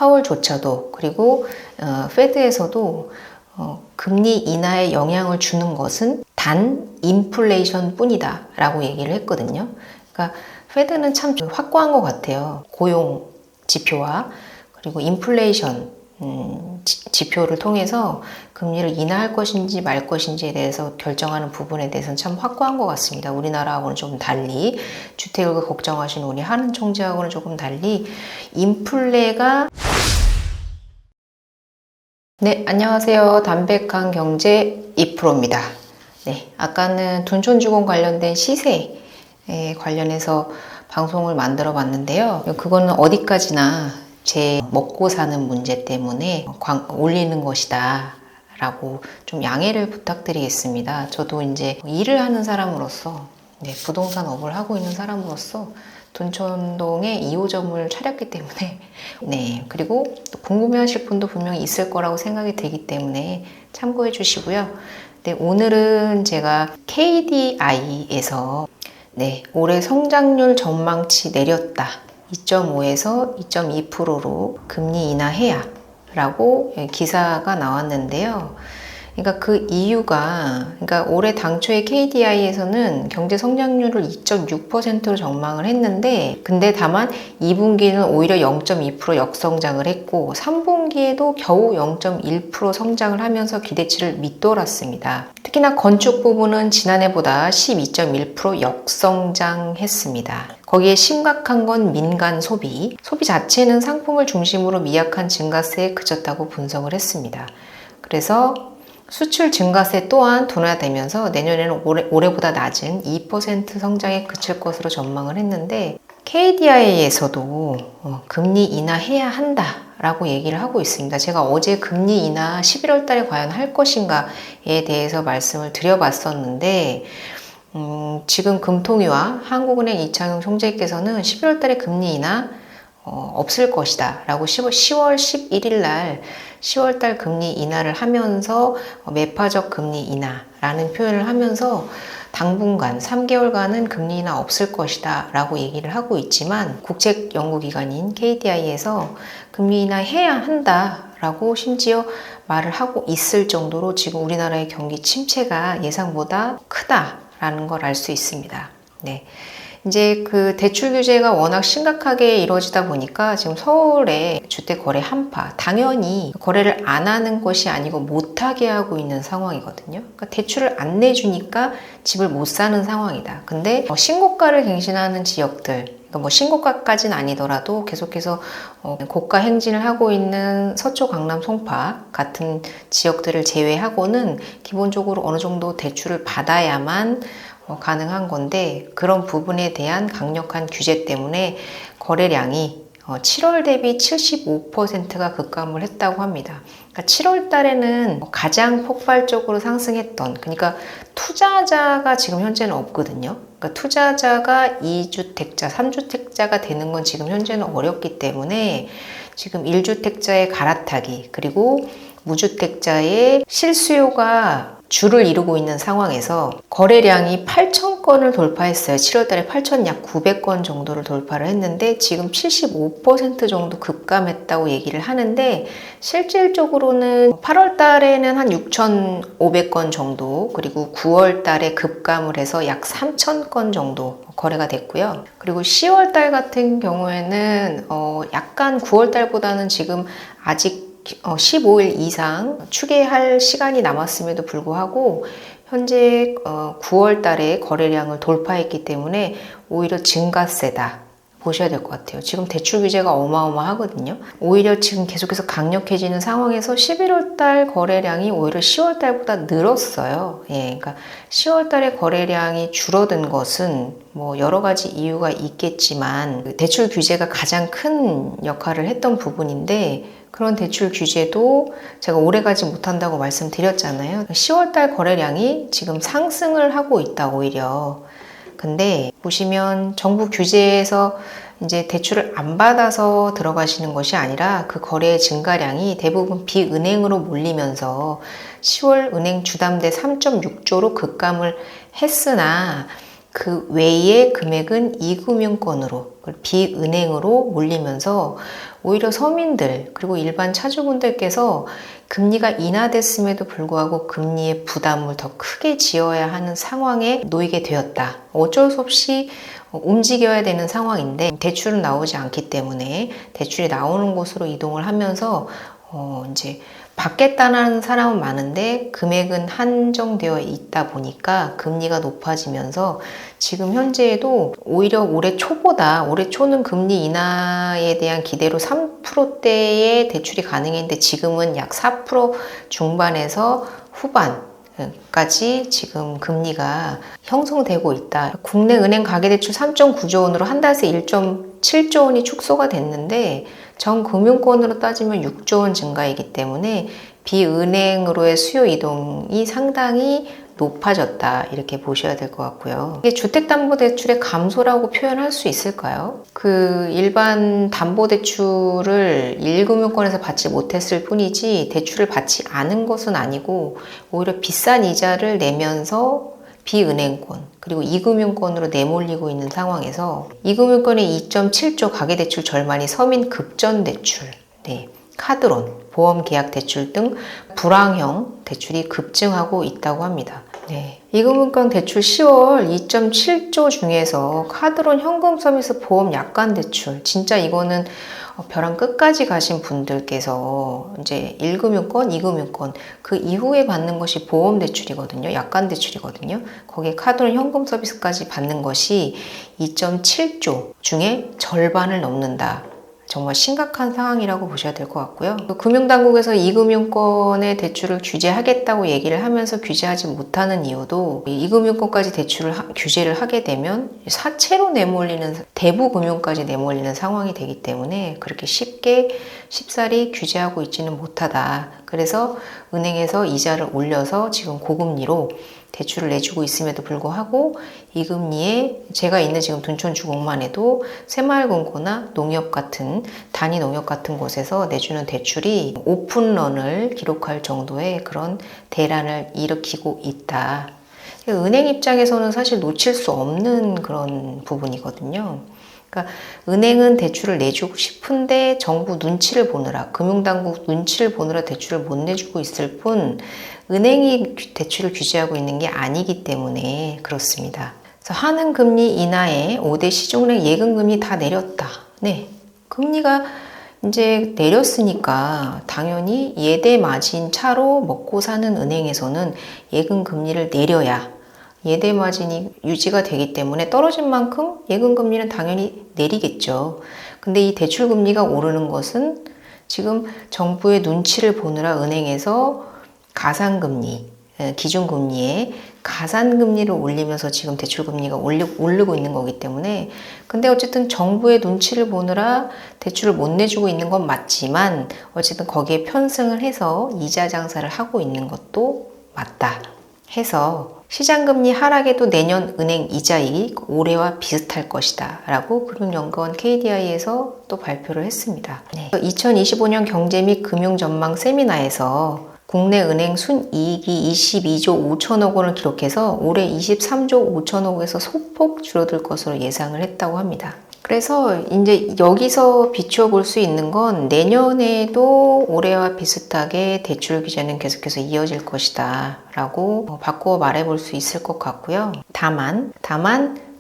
파월조차도 그리고 페드에서도 금리 인하에 영향을 주는 것은 단 인플레이션 뿐이다 라고 얘기를 했거든요. 그러니까 페드는 참 확고한 것 같아요. 고용 지표와 그리고 인플레이션 지표를 통해서 금리를 인하할 것인지 말 것인지에 대해서 결정하는 부분에 대해서는 참 확고한 것 같습니다. 우리나라하고는 조금 달리, 주택을 걱정하시는 우리 하는 총재하고는 조금 달리 인플레가 네, 안녕하세요. 담백한 경제 2%입니다. 네, 아까는 둔촌주공 관련된 시세에 관련해서 방송을 만들어 봤는데요. 그거는 어디까지나 제 먹고 사는 문제 때문에 올리는 것이다 라고 좀 양해를 부탁드리겠습니다. 저도 이제 일을 하는 사람으로서 부동산 업을 하고 있는 사람으로서 둔촌동에 2호점을 차렸기 때문에 그리고 궁금해하실 분도 분명히 있을 거라고 생각이 들기 때문에 참고해 주시고요. 오늘은 제가 KDI에서 올해 성장률 전망치 내렸다. 2.5에서 2.2%로 금리 인하해야 라고 기사가 나왔는데요. 그러니까 그 이유가, 올해 당초에 KDI에서는 경제 성장률을 2.6%로 전망을 했는데, 근데 다만 2분기는 오히려 0.2% 역성장을 했고, 3분기에도 겨우 0.1% 성장을 하면서 기대치를 밑돌았습니다. 특히나 건축 부분은 지난해보다 12.1% 역성장했습니다. 거기에 심각한 건 민간 소비 자체는 상품을 중심으로 미약한 증가세에 그쳤다고 분석을 했습니다. 그래서 수출 증가세 또한 둔화되면서 내년에는 올해보다 낮은 2% 성장에 그칠 것으로 전망을 했는데 KDI에서도 금리 인하해야 한다라고 얘기를 하고 있습니다. 제가 어제 금리 인하 11월 달에 과연 할 것인가에 대해서 말씀을 드려봤었는데 지금 금통위와 한국은행 이창용 총재께서는 11월 달에 금리 인하 없을 것이다 라고 10월 11일 날 10월 달 금리 인하를 하면서 매파적 금리 인하라는 표현을 하면서 당분간 3개월간은 금리 인하 없을 것이다 라고 얘기를 하고 있지만 국책연구기관인 KDI에서 금리 인하 해야 한다 라고 심지어 말을 하고 있을 정도로 지금 우리나라의 경기 침체가 예상보다 크다라는 걸 알 수 있습니다. 이제 그 대출 규제가 워낙 심각하게 이루어지다 보니까 지금 서울의 주택 거래 한파, 당연히 거래를 안 하는 것이 아니고 못하게 하고 있는 상황이거든요. 그러니까 대출을 안 내주니까 집을 못 사는 상황이다. 근데 신고가를 갱신하는 지역들, 그러니까 신고가까지는 아니더라도 계속해서 고가 행진을 하고 있는 서초, 강남, 송파 같은 지역들을 제외하고는 기본적으로 어느 정도 대출을 받아야만 가능한 건데 그런 부분에 대한 강력한 규제 때문에 거래량이 7월 대비 75%가 급감을 했다고 합니다. 그러니까 7월 달에는 가장 폭발적으로 상승했던, 그러니까 투자자가 지금 현재는 없거든요. 그러니까 투자자가 2주택자, 3주택자가 되는 건 지금 현재는 어렵기 때문에 지금 1주택자의 갈아타기 그리고 무주택자의 실수요가 줄을 이루고 있는 상황에서 거래량이 8,000건을 돌파했어요. 7월 달에 8,000 약 900건 정도를 돌파를 했는데 지금 75% 정도 급감했다고 얘기를 하는데 실질적으로는 8월 달에는 한 6,500건 정도 그리고 9월 달에 급감을 해서 약 3,000건 정도 거래가 됐고요. 그리고 10월 달 같은 경우에는 약간 9월 달보다는 지금 아직 15일 이상 추계할 시간이 남았음에도 불구하고 현재 9월 달에 거래량을 돌파했기 때문에 오히려 증가세다 보셔야 될 것 같아요. 지금 대출 규제가 어마어마하거든요. 오히려 지금 계속해서 강력해지는 상황에서 11월 달 거래량이 오히려 10월 달보다 늘었어요. 그러니까 10월 달에 거래량이 줄어든 것은 여러 가지 이유가 있겠지만 대출 규제가 가장 큰 역할을 했던 부분인데 그런 대출 규제도 제가 오래가지 못한다고 말씀드렸잖아요. 10월 달 거래량이 지금 상승을 하고 있다 오히려. 근데 보시면 정부 규제에서 이제 대출을 안 받아서 들어가시는 것이 아니라 그 거래 증가량이 대부분 비은행으로 몰리면서 10월 은행 주담대 3.6조로 급감을 했으나 그 외의 금액은 이금융권으로, 비은행으로 몰리면서 오히려 서민들 그리고 일반 차주분들께서 금리가 인하됐음에도 불구하고 금리의 부담을 더 크게 지어야 하는 상황에 놓이게 되었다. 어쩔 수 없이 움직여야 되는 상황인데 대출은 나오지 않기 때문에 대출이 나오는 곳으로 이동을 하면서 이제 받겠다는 사람은 많은데 금액은 한정되어 있다 보니까 금리가 높아지면서 지금 현재에도 오히려 올해 초는 금리 인하에 대한 기대로 3%대의 대출이 가능했는데 지금은 약 4% 중반에서 후반까지 지금 금리가 형성되고 있다. 국내 은행 가계대출 3.9조 원으로 한 달 새 1.7조 원이 축소가 됐는데 전 금융권으로 따지면 6조 원 증가이기 때문에 비은행으로의 수요 이동이 상당히 높아졌다 이렇게 보셔야 될 것 같고요. 이게 주택담보대출의 감소라고 표현할 수 있을까요? 그 일반 담보대출을 1금융권에서 받지 못했을 뿐이지 대출을 받지 않은 것은 아니고 오히려 비싼 이자를 내면서 비은행권 그리고 2금융권으로 내몰리고 있는 상황에서 2금융권의 2.7조 가계대출 절반이 서민 급전대출, 카드론, 보험계약대출 등 불황형 대출이 급증하고 있다고 합니다. 2금융권 대출 10월 2.7조 중에서 카드론, 현금 서비스, 보험 약관 대출 진짜 이거는 벼랑 끝까지 가신 분들께서 이제 1금융권, 2금융권 그 이후에 받는 것이 보험 대출이거든요. 약관 대출이거든요. 거기에 카드론, 현금 서비스까지 받는 것이 2.7조 중에 절반을 넘는다. 정말 심각한 상황이라고 보셔야 될 것 같고요. 금융당국에서 2금융권의 대출을 규제하겠다고 얘기를 하면서 규제하지 못하는 이유도 2금융권까지 대출을 규제를 하게 되면 사채로 내몰리는 대부금융까지 내몰리는 상황이 되기 때문에 그렇게 쉽사리 규제하고 있지는 못하다. 그래서 은행에서 이자를 올려서 지금 고금리로 대출을 내주고 있음에도 불구하고 이 금리에 제가 있는 지금 둔촌주공만 해도 새마을금고나 농협 같은 단위 농협 같은 곳에서 내주는 대출이 오픈런을 기록할 정도의 그런 대란을 일으키고 있다. 은행 입장에서는 사실 놓칠 수 없는 그런 부분이거든요. 그러니까 은행은 대출을 내주고 싶은데 정부 눈치를 보느라 금융당국 눈치를 보느라 대출을 못 내주고 있을 뿐 은행이 대출을 규제하고 있는 게 아니기 때문에 그렇습니다. 그래서 하는 금리 인하에 5대 시중은행 예금금리 다 내렸다. 금리가 이제 내렸으니까 당연히 예대 마진 차로 먹고 사는 은행에서는 예금 금리를 내려야 예대 마진이 유지가 되기 때문에 떨어진 만큼 예금 금리는 당연히 내리겠죠. 근데 이 대출 금리가 오르는 것은 지금 정부의 눈치를 보느라 은행에서 가산금리, 기준금리에 가산금리를 올리면서 지금 대출금리가 오르고 있는 거기 때문에 근데 어쨌든 정부의 눈치를 보느라 대출을 못 내주고 있는 건 맞지만 어쨌든 거기에 편승을 해서 이자 장사를 하고 있는 것도 맞다 해서 시장금리 하락에도 내년 은행 이자이익 올해와 비슷할 것이다 라고 금융연구원 KDI에서 또 발표를 했습니다. 2025년 경제 및 금융전망 세미나에서 국내 은행 순이익이 22조 5천억 원을 기록해서 올해 23조 5천억 원에서 소폭 줄어들 것으로 예상을 했다고 합니다. 그래서 이제 여기서 비추어 볼 수 있는 건 내년에도 올해와 비슷하게 대출 규제는 계속해서 이어질 것이다 라고 바꾸어 말해 볼 수 있을 것 같고요. 다만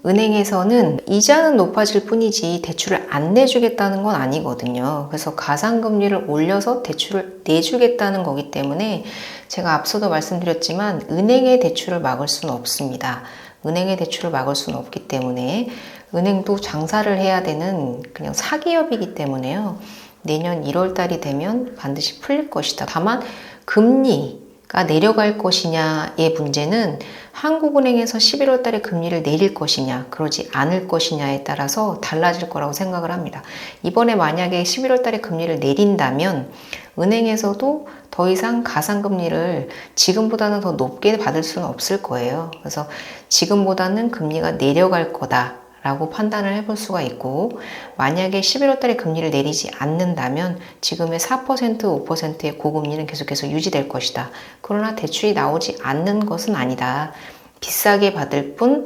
은행에서는 이자는 높아질 뿐이지 대출을 안 내주겠다는 건 아니거든요. 그래서 가산금리를 올려서 대출을 내주겠다는 거기 때문에 제가 앞서도 말씀드렸지만 은행의 대출을 막을 수는 없습니다. 은행의 대출을 막을 수는 없기 때문에 은행도 장사를 해야 되는 그냥 사기업이기 때문에요. 내년 1월 달이 되면 반드시 풀릴 것이다. 다만 금리가 내려갈 것이냐의 문제는 한국은행에서 11월 달에 금리를 내릴 것이냐 그러지 않을 것이냐에 따라서 달라질 거라고 생각을 합니다. 이번에 만약에 11월 달에 금리를 내린다면 은행에서도 더 이상 가산금리를 지금보다는 더 높게 받을 수는 없을 거예요. 그래서 지금보다는 금리가 내려갈 거다 라고 판단을 해볼 수가 있고 만약에 11월 달에 금리를 내리지 않는다면 지금의 4%, 5%의 고금리는 계속해서 유지될 것이다. 그러나 대출이 나오지 않는 것은 아니다. 비싸게 받을 뿐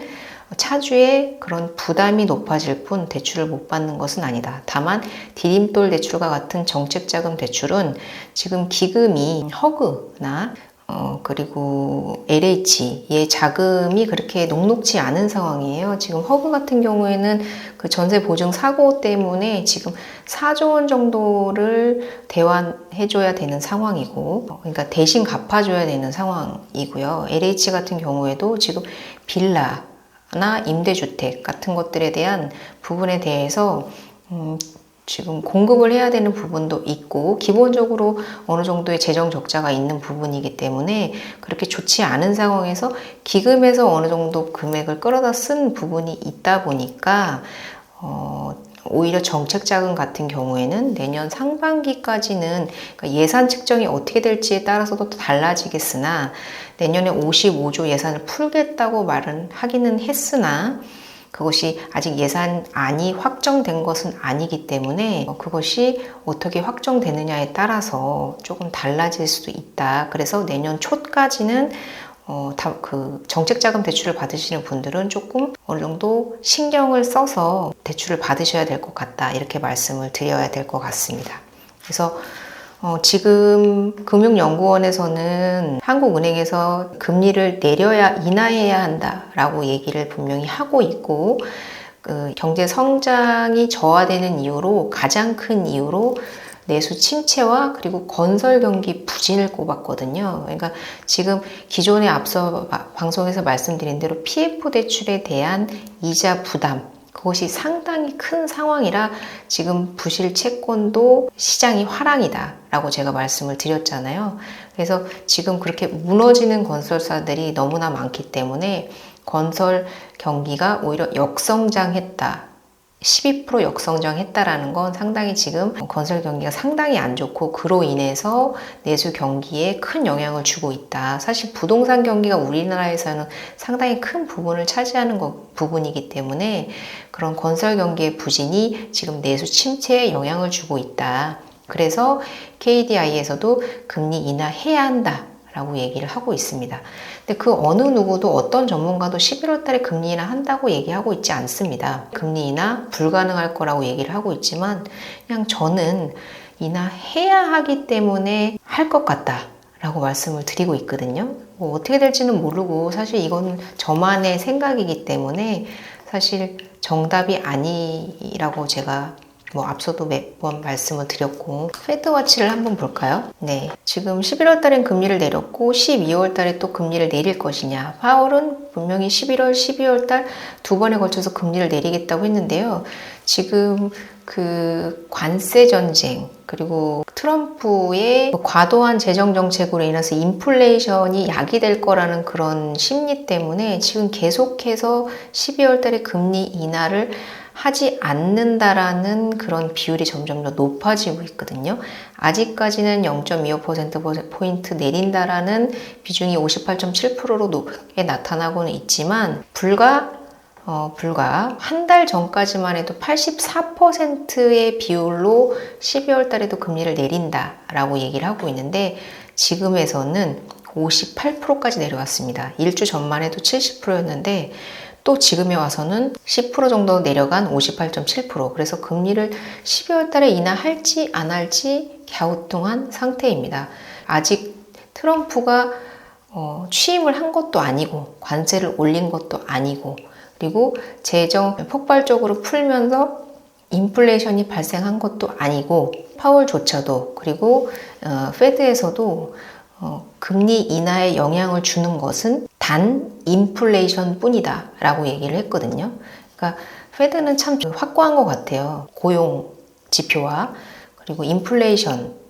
차주의 그런 부담이 높아질 뿐 대출을 못 받는 것은 아니다. 다만 디딤돌 대출과 같은 정책자금 대출은 지금 기금이 허그나 그리고 LH의 자금이 그렇게 녹록지 않은 상황이에요. 지금 허그 같은 경우에는 그 전세 보증 사고 때문에 지금 4조 원 정도를 대환해줘야 되는 상황이고, 그러니까 대신 갚아줘야 되는 상황이고요. LH 같은 경우에도 지금 빌라나 임대주택 같은 것들에 대한 부분에 대해서 지금 공급을 해야 되는 부분도 있고 기본적으로 어느 정도의 재정 적자가 있는 부분이기 때문에 그렇게 좋지 않은 상황에서 기금에서 어느 정도 금액을 끌어다 쓴 부분이 있다 보니까 오히려 정책자금 같은 경우에는 내년 상반기까지는 그러니까 예산 측정이 어떻게 될지에 따라서도 또 달라지겠으나 내년에 55조 예산을 풀겠다고 말은 하기는 했으나 그것이 아직 예산안이 확정된 것은 아니기 때문에 그것이 어떻게 확정되느냐에 따라서 조금 달라질 수도 있다. 그래서 내년 초까지는 그 정책자금 대출을 받으시는 분들은 조금 어느 정도 신경을 써서 대출을 받으셔야 될 것 같다. 이렇게 말씀을 드려야 될 것 같습니다. 그래서 지금 금융연구원에서는 한국은행에서 금리를 내려야 인하해야 한다라고 얘기를 분명히 하고 있고 그 경제 성장이 저하되는 이유로 가장 큰 이유로 내수 침체와 그리고 건설 경기 부진을 꼽았거든요. 그러니까 지금 기존에 앞서 방송에서 말씀드린 대로 PF 대출에 대한 이자 부담 그것이 상당히 큰 상황이라 지금 부실 채권도 시장이 화랑이다 라고 제가 말씀을 드렸잖아요. 그래서 지금 그렇게 무너지는 건설사들이 너무나 많기 때문에 건설 경기가 오히려 역성장했다. 12% 역성장했다라는 건 상당히 지금 건설 경기가 상당히 안 좋고 그로 인해서 내수 경기에 큰 영향을 주고 있다. 사실 부동산 경기가 우리나라에서는 상당히 큰 부분을 차지하는 부분이기 때문에 그런 건설 경기의 부진이 지금 내수 침체에 영향을 주고 있다. 그래서 KDI에서도 금리 인하해야 한다. 라고 얘기를 하고 있습니다. 근데 그 어느 누구도 어떤 전문가도 11월 달에 금리 인하 한다고 얘기하고 있지 않습니다. 금리 인하 불가능할 거라고 얘기를 하고 있지만 그냥 저는 인하해야 하기 때문에 할 것 같다 라고 말씀을 드리고 있거든요. 뭐 어떻게 될지는 모르고 사실 이건 저만의 생각이기 때문에 사실 정답이 아니라고 제가 앞서도 몇 번 말씀을 드렸고 페드워치를 한번 볼까요? 네, 지금 11월 달엔 금리를 내렸고 12월 달에 또 금리를 내릴 것이냐. 파월은 분명히 11월, 12월 달 두 번에 걸쳐서 금리를 내리겠다고 했는데요. 지금 그 관세 전쟁 그리고 트럼프의 과도한 재정 정책으로 인해서 인플레이션이 야기될 거라는 그런 심리 때문에 지금 계속해서 12월 달에 금리 인하를 하지 않는다라는 그런 비율이 점점 더 높아지고 있거든요. 아직까지는 0.25%포인트 내린다라는 비중이 58.7%로 높게 나타나고는 있지만 불과 한 달 전까지만 해도 84%의 비율로 12월 달에도 금리를 내린다라고 얘기를 하고 있는데 지금에서는 58%까지 내려왔습니다. 일주 전만 해도 70%였는데 또 지금에 와서는 10% 정도 내려간 58.7%. 그래서 금리를 12월 달에 인하할지 안 할지 갸우뚱한 상태입니다. 아직 트럼프가 취임을 한 것도 아니고 관세를 올린 것도 아니고 그리고 재정 폭발적으로 풀면서 인플레이션이 발생한 것도 아니고 파월조차도 그리고 페드에서도 금리 인하에 영향을 주는 것은 단 인플레이션 뿐이다 라고 얘기를 했거든요. 그러니까 페드는 참 확고한 것 같아요. 고용 지표와 그리고 인플레이션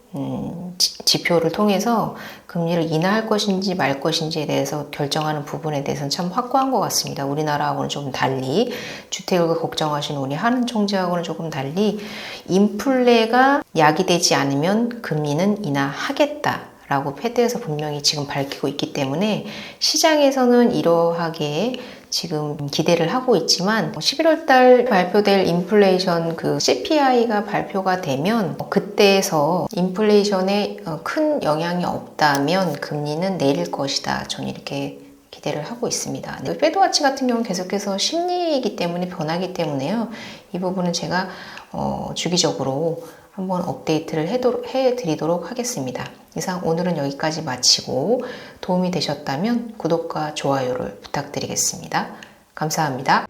지표를 통해서 금리를 인하할 것인지 말 것인지에 대해서 결정하는 부분에 대해서는 참 확고한 것 같습니다. 우리나라하고는 조금 달리 주택을 걱정하시는 우리 하는 총재하고는 조금 달리 인플레가 야기되지 않으면 금리는 인하하겠다 라고 페드에서 분명히 지금 밝히고 있기 때문에 시장에서는 이러하게 지금 기대를 하고 있지만 11월 달 발표될 인플레이션 그 CPI가 발표가 되면 그때에서 인플레이션에 큰 영향이 없다면 금리는 내릴 것이다. 저는 이렇게 기대를 하고 있습니다. 페드와치 같은 경우는 계속해서 심리이기 때문에 변하기 때문에요. 이 부분은 제가 주기적으로 한번 업데이트를 해드리도록 하겠습니다. 이상 오늘은 여기까지 마치고 도움이 되셨다면 구독과 좋아요를 부탁드리겠습니다. 감사합니다.